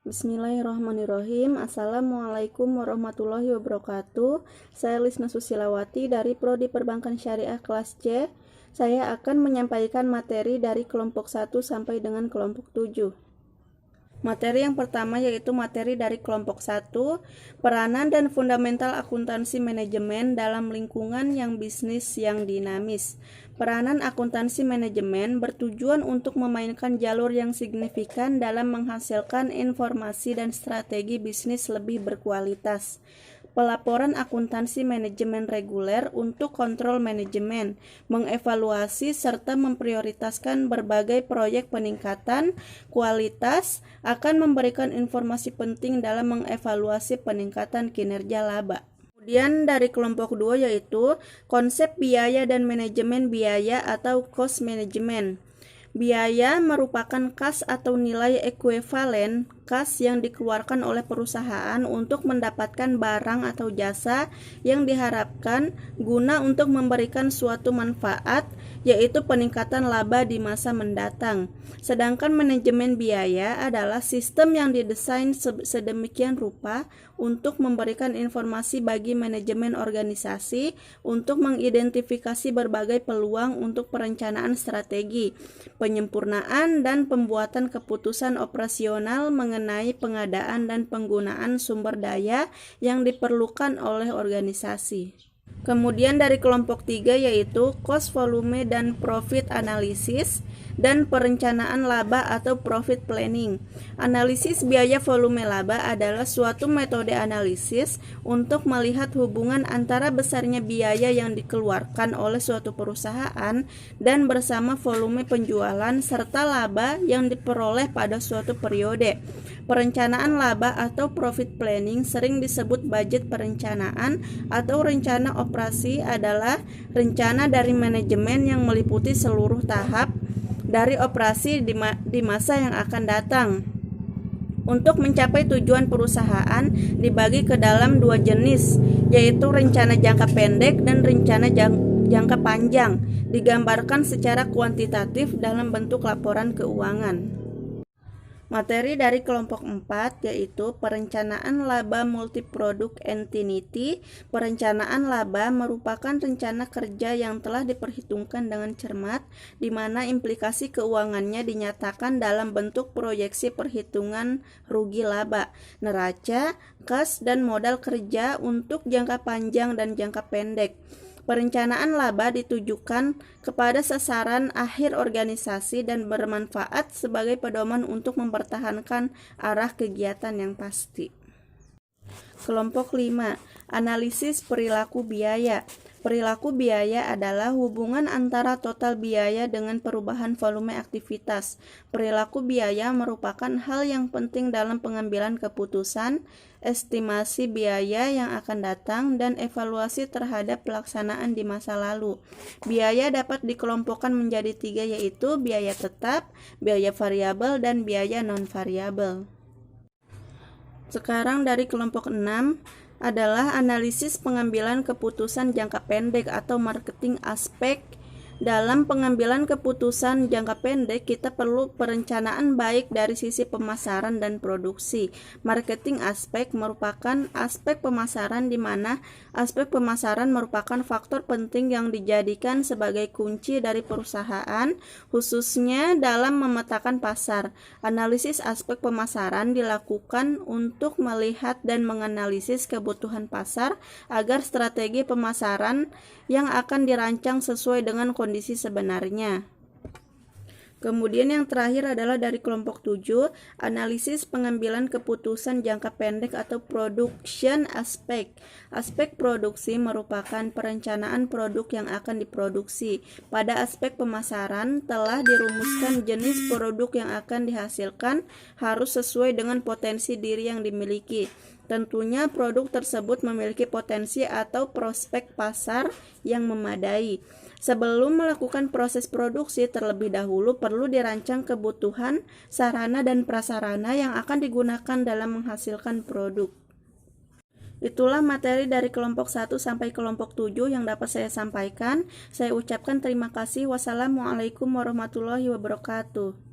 Bismillahirrahmanirrahim. Assalamualaikum warahmatullahi wabarakatuh. Saya Lisna Susilawati dari Prodi Perbankan Syariah kelas C. Saya akan menyampaikan materi dari kelompok 1 sampai dengan kelompok 7. Materi yang pertama yaitu materi dari kelompok 1, peranan dan fundamental akuntansi manajemen dalam lingkungan yang bisnis yang dinamis. Peranan akuntansi manajemen bertujuan untuk memainkan jalur yang signifikan dalam menghasilkan informasi dan strategi bisnis lebih berkualitas. Pelaporan akuntansi manajemen reguler untuk kontrol manajemen, mengevaluasi serta memprioritaskan berbagai proyek peningkatan kualitas, akan memberikan informasi penting dalam mengevaluasi peningkatan kinerja laba. Kemudian dari kelompok 2 yaitu konsep biaya dan manajemen biaya atau cost management. Biaya merupakan kas atau nilai ekuivalen kas yang dikeluarkan oleh perusahaan untuk mendapatkan barang atau jasa yang diharapkan guna untuk memberikan suatu manfaat, yaitu peningkatan laba di masa mendatang. Sedangkan manajemen biaya adalah sistem yang didesain sedemikian rupa untuk memberikan informasi bagi manajemen organisasi untuk mengidentifikasi berbagai peluang untuk perencanaan strategi, penyempurnaan dan pembuatan keputusan operasional mengenai pengadaan dan penggunaan sumber daya yang diperlukan oleh organisasi. Kemudian dari kelompok 3 yaitu cost volume dan profit analysis dan perencanaan laba atau profit planning. Analisis biaya volume laba adalah suatu metode analisis untuk melihat hubungan antara besarnya biaya yang dikeluarkan oleh suatu perusahaan dan bersama volume penjualan serta laba yang diperoleh pada suatu periode. Perencanaan laba atau profit planning sering disebut budget perencanaan atau rencana operasi adalah rencana dari manajemen yang meliputi seluruh tahap dari operasi di masa yang akan datang. Untuk mencapai tujuan perusahaan dibagi ke dalam dua jenis, yaitu rencana jangka pendek dan rencana jangka panjang, digambarkan secara kuantitatif dalam bentuk laporan keuangan. Materi dari kelompok 4 yaitu perencanaan laba multiproduk entity. Perencanaan laba merupakan rencana kerja yang telah diperhitungkan dengan cermat, di mana implikasi keuangannya dinyatakan dalam bentuk proyeksi perhitungan rugi laba, neraca, kas, dan modal kerja untuk jangka panjang dan jangka pendek. Perencanaan laba ditujukan kepada sasaran akhir organisasi dan bermanfaat sebagai pedoman untuk mempertahankan arah kegiatan yang pasti. Kelompok 5, analisis perilaku biaya. Perilaku biaya adalah hubungan antara total biaya dengan perubahan volume aktivitas. Perilaku biaya merupakan hal yang penting dalam pengambilan keputusan, estimasi biaya yang akan datang, dan evaluasi terhadap pelaksanaan di masa lalu. Biaya dapat dikelompokkan menjadi 3 yaitu biaya tetap, biaya variabel, dan biaya non-variabel. Sekarang dari kelompok 6 adalah analisis pengambilan keputusan jangka pendek atau marketing aspek. Dalam pengambilan keputusan jangka pendek, kita perlu perencanaan baik dari sisi pemasaran dan produksi. Marketing aspek merupakan aspek pemasaran di mana aspek pemasaran merupakan faktor penting yang dijadikan sebagai kunci dari perusahaan, khususnya dalam memetakan pasar. Analisis aspek pemasaran dilakukan untuk melihat dan menganalisis kebutuhan pasar agar strategi pemasaran yang akan dirancang sesuai dengan kondisi sebenarnya. Kemudian yang terakhir adalah dari kelompok 7, analisis pengambilan keputusan jangka pendek atau production aspect. Aspek produksi merupakan perencanaan produk yang akan diproduksi. Pada aspek pemasaran telah dirumuskan jenis produk yang akan dihasilkan harus sesuai dengan potensi diri yang dimiliki. Tentunya produk tersebut memiliki potensi atau prospek pasar yang memadai. Sebelum melakukan proses produksi, terlebih dahulu perlu dirancang kebutuhan, sarana dan prasarana yang akan digunakan dalam menghasilkan produk. Itulah materi dari kelompok 1 sampai kelompok 7 yang dapat saya sampaikan. Saya ucapkan terima kasih. Wassalamualaikum warahmatullahi wabarakatuh.